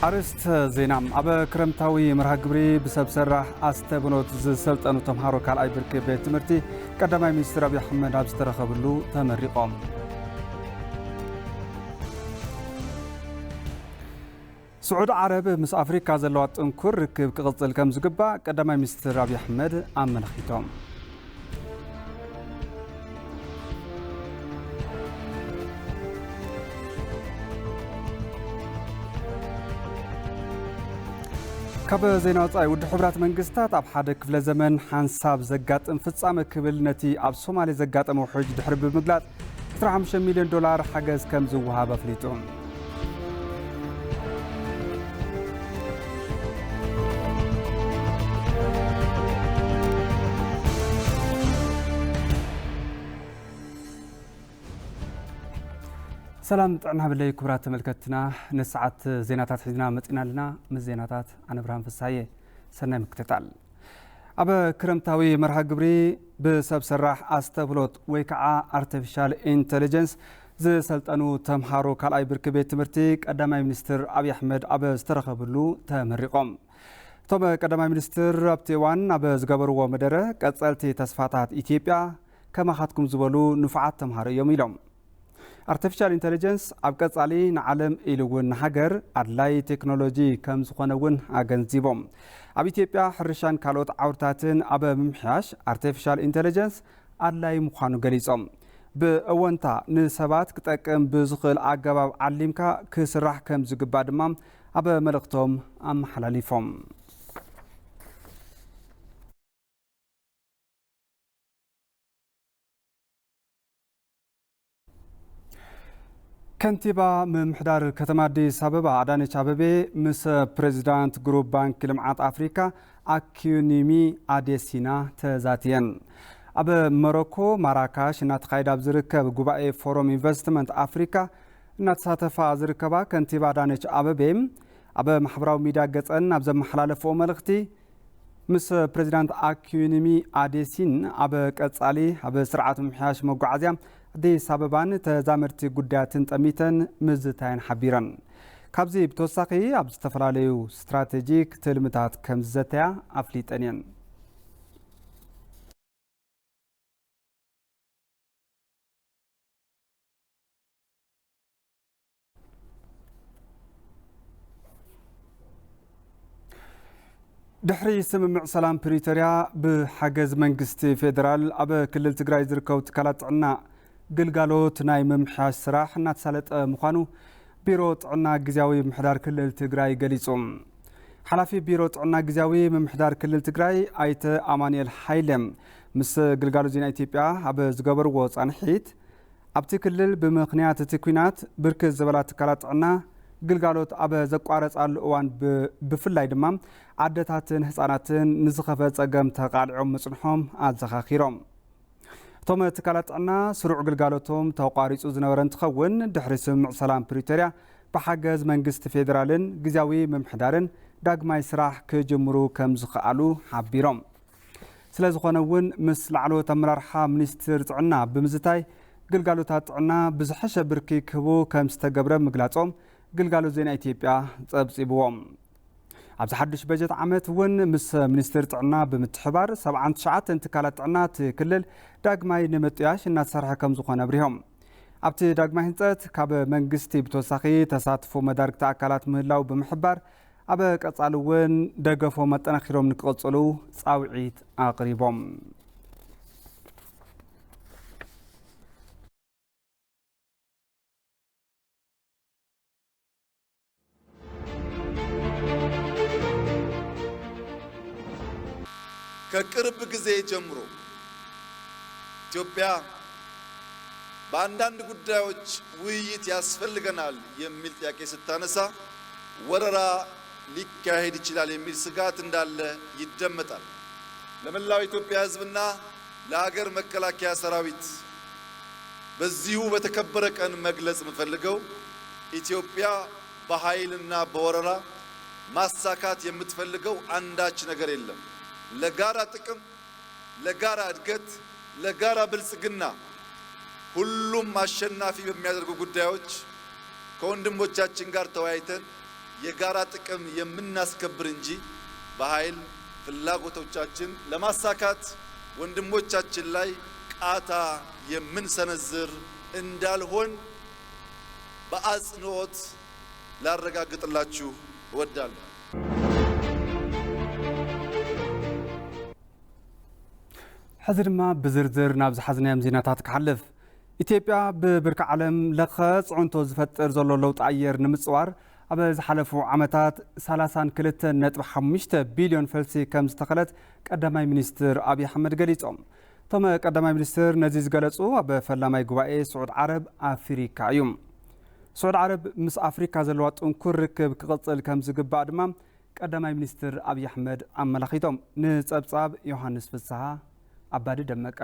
አርስተ ዜና አበ ክረምታዊ መርሃ ግብሪ ብሰብ ሰራሕ አስተብኖት ዝሰልጠኑ ተምሃሮ ካልኣይ ብርኪ ቤት ትምህርቲ ቀዳማይ ሚኒስትር አብይ አሕመድ ኣብ ዝተረኸብሉ ተመሪቆም። ስዑድ ዓረብ ምስ አፍሪካ ዘለዋ ጥንኩር ርክብ ክቕፅል ከም ዝግባእ ቀዳማይ ሚኒስትር አብይ አሕመድ ኣመልኪቶም። ካብ ዜና ወፃኢ ውድብ ሕብራት መንግስታት ኣብ ሓደ ክፍለ ዘመን ሓንሳብ ዘጋጥም ፍጻመ ክብል ነቲ ኣብ ሶማሌ ዘጋጠመ ውሕጅ ድሕሪ ብምግላጽ 15 ሚልዮን ዶላር ሓገዝ ከም ዝወሃብ ኣፍሊጡ። سلام طعنا بالله كبرات تملكتنا نسعة زيناتات حزنا متنا لنا من زيناتات عن إبراهيم فساية سنة مكتتال أبا كرمتاوي مرحا قبري بسبب سراح أستبلوت ويكعا artificial intelligence زي سلطانو تمحارو كالاي بركبيت تمرتيك قدامي منستر أبي أحمد أبا استرخبلو تمرقوم طبعا قدامي منستر أبتيوان أبا زقبرو ومدره قصالتي تصفاتات إثيوبيا كما خاتكم زبالو نفعات تمحارو يوميلوم artificial intelligence ኣብ ቀጻሊ ንዓለም ኢሉ እውን ሃገር ኣድላይ ቴክኖሎጂ ከም ዝኾነ እውን ኣገንዚቦም ኣብ ኢትዮጵያ ሕርሻን ካልኦት ዓውርታትን ኣብ ምምሕያሽ artificial intelligence ኣድላይ ምዃኑ ገሊጾም ብእወንታ ንሰባት ክጠቅም ብዝኽእል ኣገባብ ዓሊምካ ክስራሕ ከም ዝግባእ ድማ ኣብ መልእኽቶም ኣመሓላሊፎም كنتيبا ممحدار كتما أديس أبابا أدانيش أبابي مس بريزيدانت جروب بانك لمعات أفريكا أكيونيمي أديسينا تزاتيان أب موروكو ماراكاش ناتخايد أبزركب جوباء فوروم إنفستمنت أفريكا ناتساتفا أزركبا كنتيبا أدانيش أبابيم أب محبراو ميدا قطن أبزم محلال فوق ملغتي مس بريزيدانت أكيونيمي أديسين أب كتسالي أب سرعة محياش موقعزيام أديس أبابان تزامرتي قداتن تأميتن مزتين حبيران كابزي بتوساقي أبز تفراليو استراتيجيك تلمتات كمزتيا أفليت أنين دحري سممع سلام بريتوريا بحجز منقستي فيدرال أب كلل تقراي زركو تكالات عنا قلقالوت ناي ممحاش سراح ناتسالت مخانو بيروت عنا قزاوي ممحدار كلل تقراي قليصوم حلافي بيروت عنا قزاوي ممحدار كلل تقراي آيت أمانيال حيلم مس قلقالو زينا إثيوبيا أب زقبر ووز عنحيت أبتي كلل بمخنيات تكوينات بركز زبالات تكالات عنا قلقالوت أب زقوارت على الأوان بفلاي دمام عدتاتن حساناتن نزخفت أقام تقالعهم مصنحهم أزخاخيرهم توم تكالات عنا سرع قلقالوتهم توقاريس وزنورن تخون دحري سمع سلام بريتوريا بحجز منقست فيدرالن قزاوي ممحدارن داق ما يسراح كجمرو كم زخالو حبيرهم سلازخونون مثل علو تمرارحا منستر عنا بمزتاي قلقالوتات عنا بزحشة بركي كبو كم استقبرا مقلاتهم قلقالو زينا إثيوبيا تبصيبوهم عبز حدش بجت عمت ون مس منستر عنا بمتحبار 79 انتقالات عنا تكلل داقماي نمتياش الناس سرحة كم زخونا بريهم عبتي داقماي هنتات كاب منقستي بتوساقي تساتفو مدارك تاكالات مهلاو بمحبار عبا قصالو ون داقفو متناخيروم نقصلو صاوعيت اقريبوم ከቅርብ ጊዜ ጀምሮ ኢትዮጵያ በአንዳንድ ጉዳዮች ውይይት ያስፈልገናል የሚል ጥያቄ ስታነሳ ወረራ ሊካሄድ ይችላል የሚል ስጋት እንዳለ ይደመጣል። ለመላው ኢትዮጵያ ሕዝብና ለሀገር መከላከያ ሰራዊት በዚሁ በተከበረ ቀን መግለጽ የምፈልገው ኢትዮጵያ በኃይልና በወረራ ማሳካት የምትፈልገው አንዳች ነገር የለም። ለጋራ ጥቅም፣ ለጋራ እድገት፣ ለጋራ ብልጽግና ሁሉም አሸናፊ በሚያደርጉ ጉዳዮች ከወንድሞቻችን ጋር ተወያይተን የጋራ ጥቅም የምናስከብር እንጂ በኃይል ፍላጎቶቻችን ለማሳካት ወንድሞቻችን ላይ ቃታ የምንሰነዝር እንዳልሆን በአጽንኦት ላረጋግጥላችሁ እወዳለሁ። ሕዚ ድማ ብዝርዝር ናብ ዝሓዝናዮም ዜናታት ክሓልፍ ኢትዮጵያ ብብርኪ ዓለም ለኸ ጽዕንቶ ዝፈጥር ዘሎ ለውጢ ኣየር ንምጽዋር ኣብ ዝሓለፉ ዓመታት 32.5 ቢልዮን ፈልሲ ከም ዝተኸለት ቀዳማይ ሚኒስትር ኣብይ ኣሕመድ ገሊጾም። እቶም ቀዳማይ ሚኒስትር ነዚ ዝገለጹ ኣብ ፈላማይ ጉባኤ ስዑድ ዓረብ ኣፍሪካ እዩ። ስዑድ ዓረብ ምስ ኣፍሪካ ዘለዋ ጥንኩር ርክብ ክቕጽል ከም ዝግባእ ድማ ቀዳማይ ሚኒስትር ኣብይ ኣሕመድ ኣመላኺቶም። ንጸብጻብ ዮሃንስ ፍስሓ ኣባዲ ደመቀ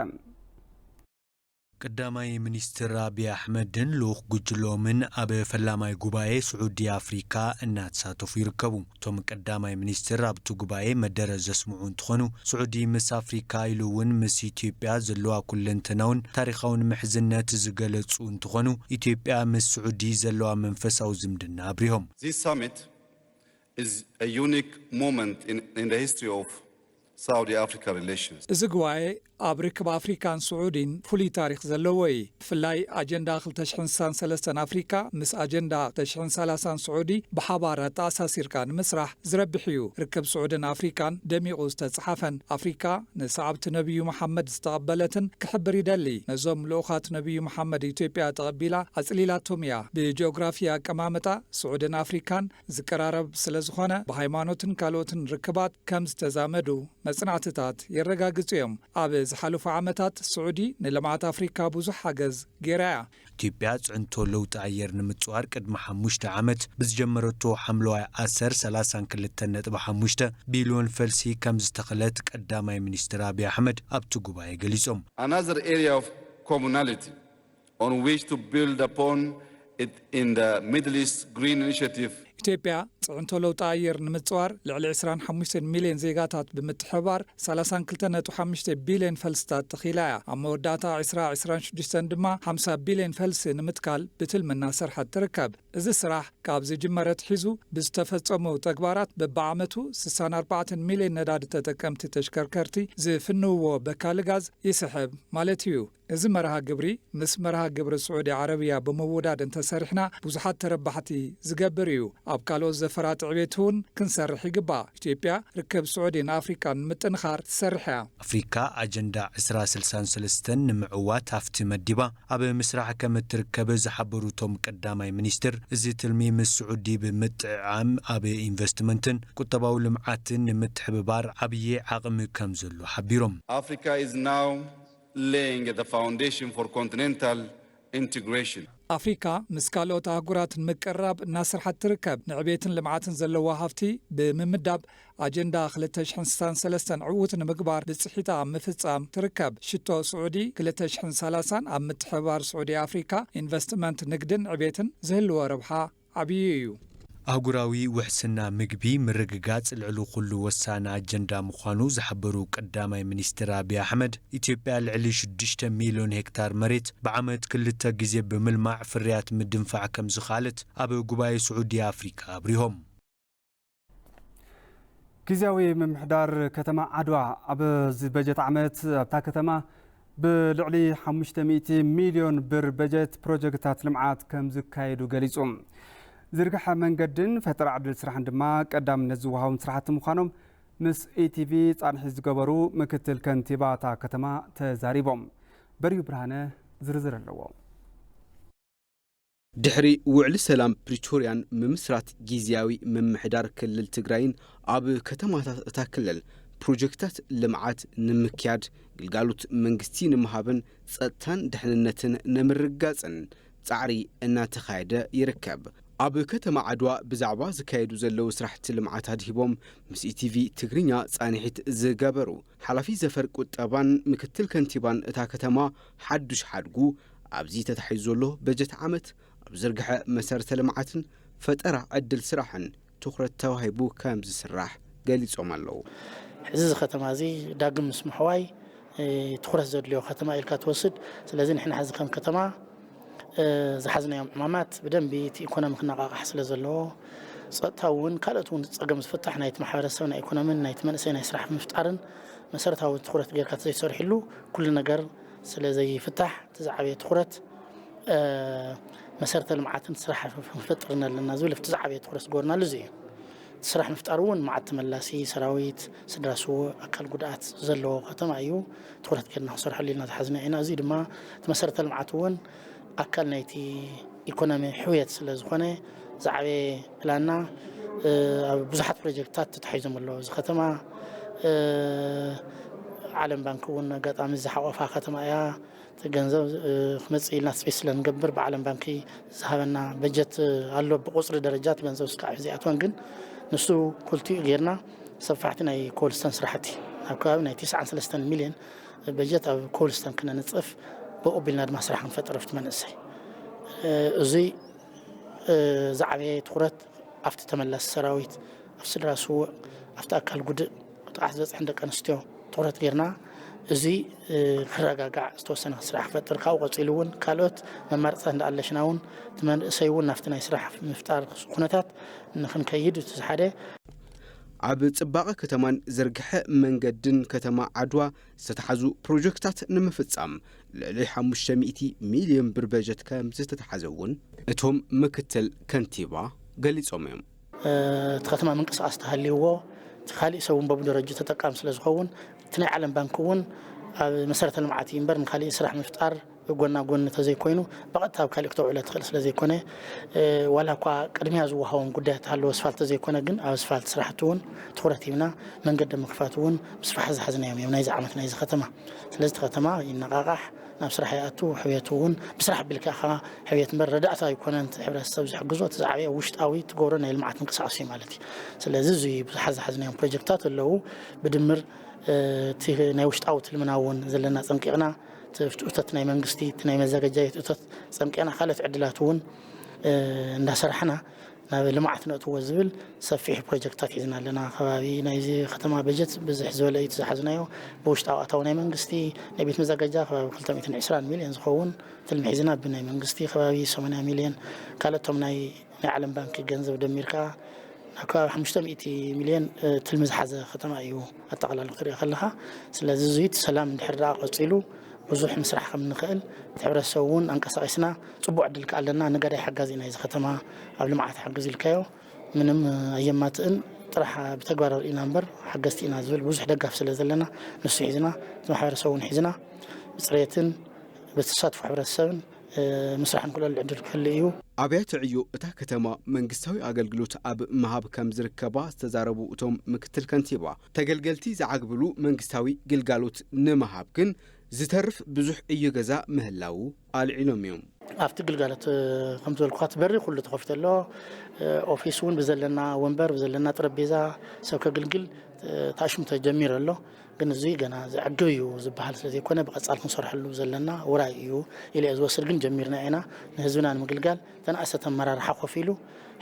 ቀዳማይ ሚኒስትር ኣብይ ኣሕመድን ልኡኽ ጉጅሎምን ኣብ ፈላማይ ጉባኤ ስዑዲ ኣፍሪካ እናተሳተፉ ይርከቡ። እቶም ቀዳማይ ሚኒስትር ኣብቲ ጉባኤ መደረ ዘስምዑ እንትኾኑ ስዑዲ ምስ ኣፍሪካ ኢሉ እውን ምስ ኢትዮጵያ ዘለዋ ኩለንተናውን ታሪኻውን ምሕዝነት ዝገለጹ እንትኾኑ ኢትዮጵያ ምስ ስዑዲ ዘለዋ መንፈሳዊ ዝምድና ኣብሪሆም። This summit is a unique moment in the history of Saudi Africa relations. እዚ ጉባኤ ኣብ ርክብ ኣፍሪካን ስዑዲን ፍሉይ ታሪክ ዘለዎ እዩ። ብፍላይ ኣጀንዳ 2063 ኣፍሪካ ምስ ኣጀንዳ 2030 ስዑዲ ብሓባር ኣተኣሳሲርካ ንምስራሕ ዝረብሕ እዩ። ርክብ ስዑድን ኣፍሪካን ደሚቑ ዝተጻሓፈን ኣፍሪካ ንሰዓብቲ ነቢዩ መሓመድ ዝተቐበለትን ክሕብር ይደሊ። ነዞም ልኡኻት ነቢዩ መሓመድ ኢትዮጵያ ተቐቢላ ኣጽሊላቶም እያ። ብጂኦግራፊ ኣቀማምጣ ስዑድን ኣፍሪካን ዝቀራረብ ስለ ዝኾነ ብሃይማኖትን ካልኦትን ርክባት ከም ዝተዛመዱ መጽናዕትታት የረጋግጹ እዮም። ኣብ ዝሓለፉ ዓመታት ስዑዲ ንልምዓት ኣፍሪካ ብዙሕ ሓገዝ ጌራ እያ። ኢትዮጵያ ጽዕንቶ ለውጢ ኣየር ንምጽዋር ቅድሚ 5 ዓመት ብዝጀመረቶ ሓምለዋይ 32.5 ቢልዮን ፈልሲ ከም ዝተኸለት ቀዳማይ ሚኒስትር ኣብይ ኣሕመድ ኣብቲ ጉባኤ ገሊጾም። Another area of commonality on which to build upon it in the Middle East Green Initiative ኢትዮጵያ ጽዕንቶ ለውጢ ኣየር ንምጽዋር ልዕሊ 25 ሚልዮን ዜጋታት ብምትሕባር 32.5 ቢልዮን ፈልስታት ተኺላ እያ። ኣብ መወዳእታ 2026 ድማ 50 ቢልዮን ፈልሲ ንምትካል ብትልምና ሰርሐት ትርከብ። እዚ ስራሕ ካብ ዝጅመረት ሒዙ ብዝተፈጸሙ ተግባራት በብዓመቱ 64 ሚልዮን ነዳዲ ተጠቀምቲ ተሽከርከርቲ ዝፍንውዎ በካሊ ጋዝ ይስሕብ ማለት እዩ። እዚ መርሃ ግብሪ ምስ መርሃ ግብሪ ስዑዲ ዓረብያ ብምውዳድ እንተሰሪሕና ብዙሓት ተረባሕቲ ዝገብር እዩ። ኣብ ካልኦት ዘፈራት ዕቤት እውን ክንሰርሕ ይግባእ። ኢትዮጵያ ርክብ ስዑዲን ኣፍሪካን ንምጥንኻር ትሰርሕ እያ። ኣፍሪካ ኣጀንዳ 2063 ንምዕዋት ኣፍቲ መዲባ ኣብ ምስራሕ ከም እትርከብ ዝሓበሩ እቶም ቀዳማይ ሚኒስትር እዚ ትልሚ ምስ ስዑዲ ብምጥዕዓም ኣብ ኢንቨስትመንትን ቁጠባዊ ልምዓትን ንምትሕብባር ዓብዪ ዓቕሚ ከም ዘሎ ሓቢሮም። Africa is now laying the foundation for continental integration. ኣፍሪካ ምስ ካልኦት ኣህጉራት ንምቅራብ እናሰርሐት ትርከብ። ንዕቤትን ልምዓትን ዘለዋ ሃብቲ ብምምዳብ ኣጀንዳ 2063 ዕዉት ንምግባር ብጽሒታ ምፍጻም ትርከብ። ሽቶ ስዑዲ 2030 ኣብ ምትሕብባር ስዑዲ ኣፍሪካ ኢንቨስትመንት ንግድን ዕቤትን ዝህልዎ ረብሓ ዓብዪ እዩ። ኣህጉራዊ ውሕስና ምግቢ ምርግጋጽ ልዕሊ ኩሉ ወሳኒ ኣጀንዳ ምዃኑ ዝሓበሩ ቀዳማይ ሚኒስትር ኣብይ ኣሕመድ ኢትዮጵያ ልዕሊ 6 ሚልዮን ሄክታር መሬት ብዓመት 2 ግዜ ብምልማዕ ፍርያት ምድንፋዕ ከም ዝኻለት ኣብ ጉባኤ ስዑዲ ኣፍሪካ ኣብሪሆም። ጊዜያዊ ምምሕዳር ከተማ ዓድዋ ኣብ በጀት ዓመት ኣብታ ከተማ ብልዕሊ 500 ሚልዮን ብር በጀት ፕሮጀክታት ልምዓት ከም ዝካየዱ ገሊጹ። ዝርግሐ መንገድን ፈጠራ ዕድል ስራሕን ድማ ቀዳምነት ዝወሃቡን ስራሕቲ ምዃኖም ምስ ኢቲቪ ጻንሒ ዝገበሩ ምክትል ከንቲባ እታ ከተማ ተዛሪቦም። በርዩ ብርሃነ ዝርዝር ኣለዎ። ድሕሪ ውዕሊ ሰላም ፕሪቶርያን ምምስራት ጊዜያዊ ምምሕዳር ክልል ትግራይን ኣብ ከተማታት እታ ክልል ፕሮጀክታት ልምዓት ንምክያድ ግልጋሎት መንግስቲ ንምሃብን ጸጥታን ድሕንነትን ንምርጋጽን ጻዕሪ እናተኻየደ ይርከብ። ኣብ ከተማ ዓድዋ ብዛዕባ ዝካየዱ ዘለዉ ስራሕቲ ልምዓት ኣድሂቦም ምስ ኢቲቪ ትግርኛ ጻኒሒት ዝገበሩ ሓላፊ ዘፈር ቁጠባን ምክትል ከንቲባን እታ ከተማ ሓዱሽ ሓድጉ ኣብዚ ተታሒዙ ዘሎ በጀት ዓመት ኣብ ዝርግሐ መሰረተ ልምዓትን ፈጠራ ዕድል ስራሕን ትኩረት ተዋሂቡ ከም ዝስራሕ ገሊጾም ኣለዉ። ሕዚ እዚ ከተማ እዚ ዳግም ምስ ምሕዋይ ትኩረት ዘድልዮ ከተማ ኢልካ ትወስድ። ስለዚ ንሕና ሕዚ ከም ከተማ ዝሓዝናዮም ዕማማት ብደንቢ እቲ ኢኮኖሚ ክነቃቃሕ ስለ ዘለዎ صتاون كالتون تصقم فتح نايت محبرسب ناي ايكونومي نايت منسي ناي سرح مفتارن مسرتاو تخرت غير كاتزي سرحلو كل نجر سلازي فتح تزعبي تخرت مسرت المعاتن تسرح مفترنا لنا زول تزعبي تخرت غورنا لزي تسرح مفتارون مع التملاسي سراويت سدراسو اكل قدات زلو ختم ايو تخرت كنا صرح لنا تحزنا هنا زيد ما مسرت المعاتون اكل نايتي ايكونومي حويت سلازخونه زعبي لنا بزحت بروجكتات تتحيزم الله ختمه عالم بانكون قطعه مزحه وفا ختمه يا تجنزب خمسي لنا سبيس لنقبر بعالم بانكي ذهبنا بجت قالو بقصر درجات جنزب سكع زياتون جن نسو كلتي غيرنا صفحتنا كولستان سرحتي هكا 9 مليون بجت كولستان كنا نصف بقبلنا المسرح نفتر في منسي زي زعبي تخرت أفت تملس سراويت أفسد راسو أفت أكل جد تحزز عندك أنستيو تخرت غيرنا زي خرجا استوسنا سرح فتر خاو قصيلون كالوت ممرت عند الله شناون تمن سيون نفتنا يسرح مفتار خنتات نخن كيد تزحده عب صباقه كتمان زرغح منجدن كتما عدوا ستحزو بروجكتات نمفصام ل 500 مليون بر بجت كم زتتحزون اتهم مكتل كنتيبا قليصوم يوم تختما منقصاص تهليو خالي سوون ببدرجه تتقام سلازخون تناي علم بانكون مسارة المعات ينبر من خالي سرح مفتار قلنا تزي كوينو بقتها بكالي كتوع لا تخلص لزي كونه ولا كوا قدمي ازو هون قدات هالو اسفلت زي كونه جن او اسفلت سرحتون تخرتينا من قدم مخفاتون بصفح حزنا يوم نايز عمتنا نايز ختمه لازم ختمه ينقاقح نفس رحياتو حويتون بصراحه بالكاخا حويت مر ردعتا يكون انت حبر السبز حجزو تزعبي وشطاوي تقورنا المعات انقصاصي مالتي لازم زي حزنا يوم بروجكتات اللي هو بدمر تي ناوشت اوت المناون زلنا صنقيقنا تفتوتت ناي منغستي تناي مزاجايت اوتت صنقينا خالف عدلاتون اندسرحنا لمعتنا توزبل صفيح بروجكتات يزنا لنا خبابي نايزي ختمه بجت بزح زوليت زحزنايو بوشت اوتاو ناي منغستي نبيت مزاجاجا خبابي 320 مليون زخون تلمحيزنا بناي منغستي خبابي 80 مليون قالتهم ناي علم بنك جنزب دميركا هكا 500 مليون تلمز حزه ختمه ايو اتقلال قريه خلها سلازي زيت سلام الحراق قصيلو بزح مسرح كم نخل تحبر السوون انقصاصنا صبو عدل كالنا نغداي حغازينا اذا ختمه قبل ما حغز الكايو منم ايماتن طرح بتغبر الانامبر حغستينا زول بزح دغاف سلازلنا نسو حيزنا تحبر السوون حيزنا بصريتن بتصادف حبر السبن مسرح نقول العدل كليو أبيات عيو اتا كتما منغستاوي اغلغلوت اب مهاب كم زركبا استزاربو اتوم مكتل كنتيبا تغلغلتي زعقبلو منغستاوي غلغالوت نمهاب كن زترف بزح اي غزا مهلاو العلوم يوم افت غلغالت خمس القات بري كله تخفت له اوفيسون بزلنا ومبر بزلنا طربيزا سو كغلغل تاشم تجمير له ግን እዚ ገና ዝዕግብዩ ዝበሃል ስለዚህ ኮነ በቀጻል ክንሰርሐሉ ዘለና ወራይ እዩ ኢለ ዝወስድ ግን ጀሚርና ኢና ንህዝብና ንምግልጋል ተናእሰተ መራርሓ ኮፊሉ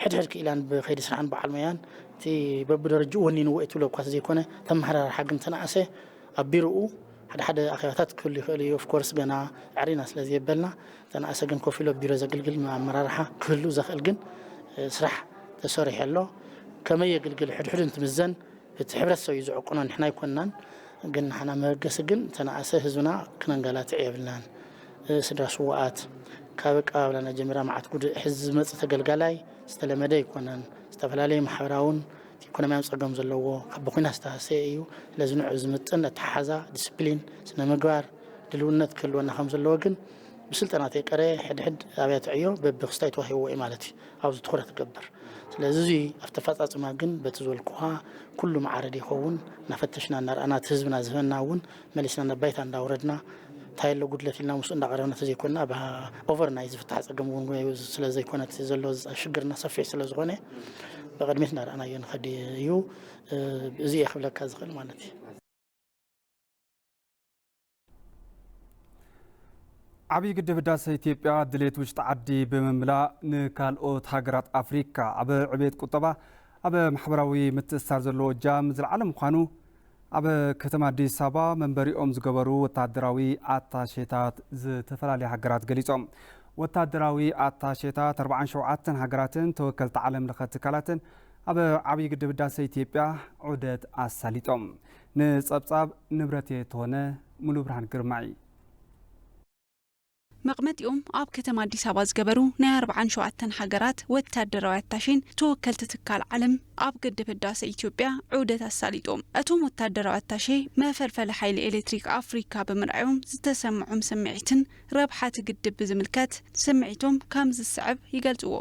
ሕድሕድ ክኢላን ብኸይዲ ስራሕን በዓል ሞያን እቲ በብደረጁ ወኒን ወእቱ ለኳት ዘይኮነ ተመራርሓ ግን ተናእሰ ኣቢሩኡ ሓደ ኣኼባታት ክህሉ ይኽእል እዩ ኦፍ ኮርስ ገና ዕሪና ስለዚ የበልና ተናእሰ ግን ኮፊሉ ቢሮ ዘገልግል ኣመራርሓ ክህሉ ዘኽእል ግን ስራሕ ተሰሪሕ ኣሎ ከመይ የገልግል ሕድሕድ እንትምዘን እቲ ሕብረተሰብ እዩ ዝዕቁኖ ንሕና ይኮናን ግን حنا مرقس ግን ተናእሰ ህዝብና ክነንገላት ይብልናን ስድራስዋት ካብቃ ብለና ጀሚራ ማዓት ጉድ ህዝብ መጽ ተገልጋላይ ዝተለመደ ይኮነን ዝተፈላላይ ማሕበራውን ኢኮኖሚያዊ ጸገም ዘለዎ ከበኩና ዝተሐሰ እዩ ለዝንዑ ዝምጥን ተሓዛ ዲስፕሊን ስነ ምግባር ድልውነት ክልወና ከም ዘለዎ ግን بسلطنات يقرأ حد أبيات عيو ببخستاي توهي وإيه مالتي أو تخرج تكبر لذي افتفاضات ما جن بتزول كوها كل معارض يخون نفتشنا النار أنا تهزبنا زهنا ون ملسنا نبيت عند أوردنا تايل لو قلت لنا مسؤول قررنا تزي كنا بها أوفر نايز فتح أجمعون ويز سلزي كنا تزلوا شجرنا صفي سلزغنة بقد مثنا أنا ينخدي يو زي خبلك كذا مالتي عبي قدب داس إثيوبيا دليت وش تعدي بمملا نكالوت هاجرات أفريقيا عبا عبيد قطبة عبا محبراوي متأثر زلو جامز العالم خانو عبا كتما دي سابا منبري أمز قبرو وتعدراوي عطاشيتات تفلالي هاجرات قليسهم ወታደራዊ አታሼታት 47 ሃገራትን ተወከልቲ ዓለም ለኸ ትካላትን ኣብ ዓብይ ግድብ ህዳሴ ኢትዮጵያ ዑደት ኣሳሊጦም ንጸብጻብ ንብረት የተሆነ ሙሉ ብርሃን ግርማይ መቅመጢኦም ኣብ ከተማ አዲስ አበባ ዝገበሩ ናይ 47 ሃገራት ወታደራዊ አታሼን ተወከልቲ ትካል ዓለም ኣብ ግድብ ህዳሴ ኢትዮጵያ ዑደት ኣሳሊጦም እቶም ወታደራዊ አታሼ መፈልፈል ሓይሊ ኤሌክትሪክ አፍሪካ ብምርኣዮም ዝተሰምዖም ስምዒትን ረብሓቲ ግድብ ብዝምልከት ስምዒቶም ከም ዝስዕብ ይገልጽዎ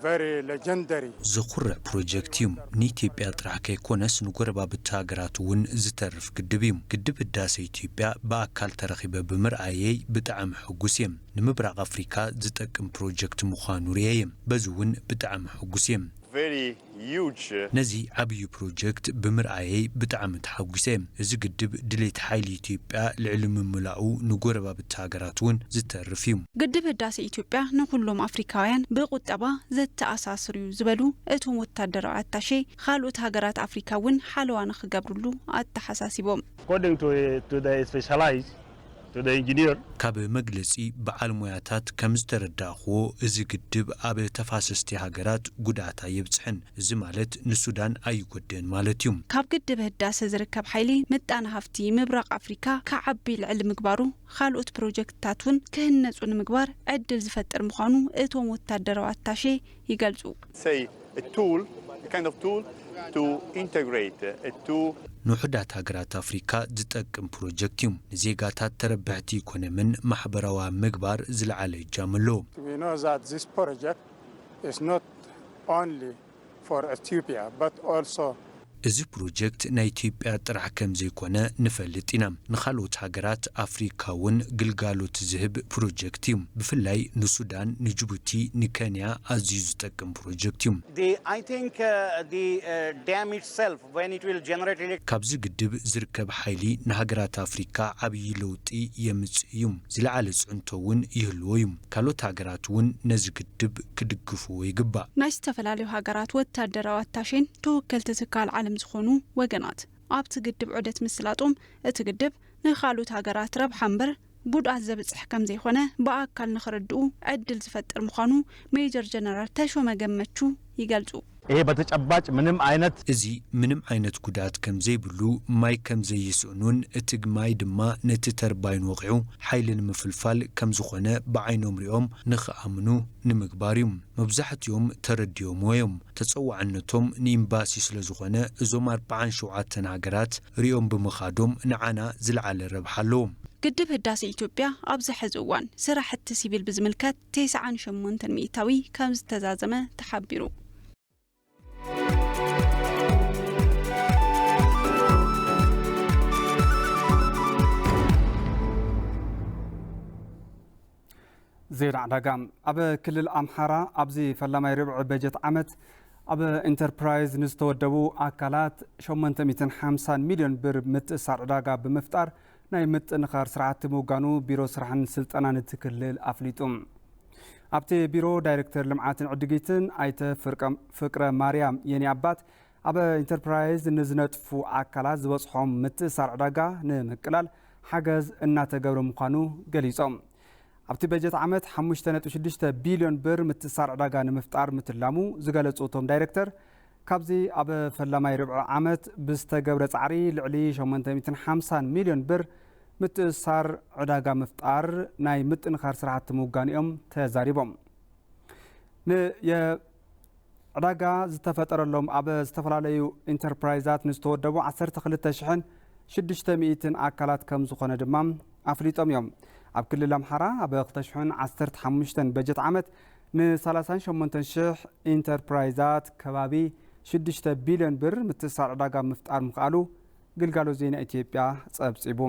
very legendary ዝኹርዕ ፕሮጀክት እዩ ንኢትዮጵያ ጥራሕ ከይኮነስ ንጎረባብቲ ሃገራት እውን ዝተርፍ ግድብ እዩ ግድብ ህዳሴ ኢትዮጵያ ብኣካል ተረኺበ ብምርኣየይ ብጣዕሚ ሕጉስ እየ ንምብራቕ አፍሪካ ዝጠቅም ፕሮጀክት ምዃኑ ርአየ በዚ እውን ብጣዕሚ ሕጉስ እየ very huge ነዚ ዓብይ ፕሮጀክት ብምርኣየይ ብጣዕሚ ተሓጒሰ እዚ ግድብ ድሌት ሓይሊ ኢትዮጵያ ልዕሊ ምምላኡ ንጎረባብቲ ሃገራት እውን ዝተርፍ እዩ ግድብ ህዳሴ ኢትዮጵያ ንኩሎም አፍሪካውያን ብቁጠባ ዘተኣሳስሩ ዝበሉ እቶም ወታደራዊ አታሼ ካልኦት ሃገራት አፍሪካ እውን ሓለዋ ንኽገብሩሉ ኣተሓሳሲቦም according to the specialized to the engineer ካብ መግለጺ በዓል ሞያታት ከም ዝተረዳኽዎ እዚ ግድብ ኣብ ተፋሰስቲ ሃገራት ጉዳት የብጽሕን እዚ ማለት ንሱዳን ኣይጎደን ማለት እዩ ካብ ግድብ ህዳሴ ዝርከብ ሓይሊ ምጣነ ሃፍቲ ምብራቕ አፍሪካ ከዓቢ ልዕሊ ምግባሩ ካልኦት ፕሮጀክትታትን ክህነጹ ንምግባር ዕድል ዝፈጥር ምዃኑ እቶም ወታደራዊ አታሼ ይገልጹ say a tool a kind of tool to integrate to ንውሕዳት ሃገራት አፍሪካ ዝጠቅም ፕሮጀክት እዩ ንዜጋታት ተረብሕቲ ኢኮኖሚን ማሕበራዊ ምግባር ዝለዓለ እጃም ኣለዎ we know that this project is not only for Ethiopia but also እዚ ፕሮጀክት ናይ ኢትዮጵያ ጥራሕ ከም ዘይኮነ ንፈልጥ ኢና ንኻልኦት ሃገራት አፍሪካ እውን ግልጋሎት ዝህብ ፕሮጀክት እዩ ብፍላይ ንሱዳን ንጅቡቲ ንኬንያ ኣዝዩ ዝጠቅም ፕሮጀክት እዩ I think the dam itself when it will generate ካብዚ ግድብ ዝርከብ ሓይሊ ንሃገራት አፍሪካ ዓብይ ለውጢ የምጽእ እዩ ዝለዓለ ጽዕንቶ እውን ይህልዎ እዩ ካልኦት ሃገራት እውን ነዚ ግድብ ክድግፍዎ ይግባእ ናይ ዝተፈላለዩ ሃገራት ወታደራዊ አታሼን ተወከልቲ ትካል ዓለም ዝኾኑ ወገናት ኣብቲ ግድብ ዑደት ምስላጦም እቲ ግድብ ንኻልኦት ሃገራት ረብሓ እምበር ጉድኣት ዘብጽሕ ከም ዘይኾነ በኣካል ንኽረድኡ ዕድል ዝፈጥር ምዃኑ ሜጀር ጀነራል ተሾመ ገመቹ ይገልጹ ይሄ በተጨባጭ ምንም አይነት ጉዳት ከም ዘይብሉ ማይ ከም ዘይስኡኑን እቲ ግማይ ድማ ነቲ ተርባይን ወቂዑ ሓይልን ምፍልፋል ከም ዝኾነ በዓይኖም ሪኦም ንኽኣምኑ ንምግባር እዩ መብዛሕትኦም ተረድዮም ወዮም ተጸዋዕነቶም ንኤምባሲ ስለ ዝኾነ እዞም 47 ሃገራት ሪኦም ብምኻዶም ንዓና ዝለዓለ ረብሓ ኣለዎም ግድብ ህዳሴ ኢትዮጵያ ኣብ ዝሕዚ እዋን ስራሕቲ ሲቪል ብዝምልከት 98 ሚእታዊ ከም ዝተዛዘመ ተሓቢሩ زين عداقام أبا كل الأمحارة أبزي فلما يربع بجت عمت أبا انتربرايز نستودبو أكلات شومن 250 مليون بر متسار عداقا بمفتار ناي متنخار سرعات موغانو بيرو سرحان سلطانا نتكلل أفليتهم أبتي بيرو دايركتور لمعات عدقيتن آيت فكرة مريم يني عبات أبا انتربرايز نزنتفو أكلات زوصحهم متسار عداقا نمكلال حاجز الناتا قبر مقانو قليسهم ኣብቲ በጀት ዓመት 5.6 ቢልዮን ብር ምትሳር ዕዳጋ ንምፍጣር ምትላሙ ዝገለጹ እቶም ዳይሬክተር ካብዚ ኣብ ፈላማይ ርብዕ ዓመት ብዝተገብረ ጻዕሪ ልዕሊ 850 ሚልዮን ብር ምትሳር ዕዳጋ ምፍጣር ናይ ምጥንኻር ስራሕቲ ምውጋንኦም ተዛሪቦም ዕዳጋ ዝተፈጠረሎም ኣብ ዝተፈላለዩ ኢንተርፕራይዛት ንዝተወደቡ 12600 ኣካላት ከም ዝኾነ ድማ ኣፍሊጦም እዮም ኣብ ክልል ኣምሓራ ኣብ 2015 በጀት ዓመት ን38,000 ኢንተርፕራይዛት ከባቢ 6 ቢልዮን ብር ምትሳር ዕዳጋ ምፍጣር ምኽኣሉ ግልጋሎት ዜና ኢትዮጵያ ጸብጺቡ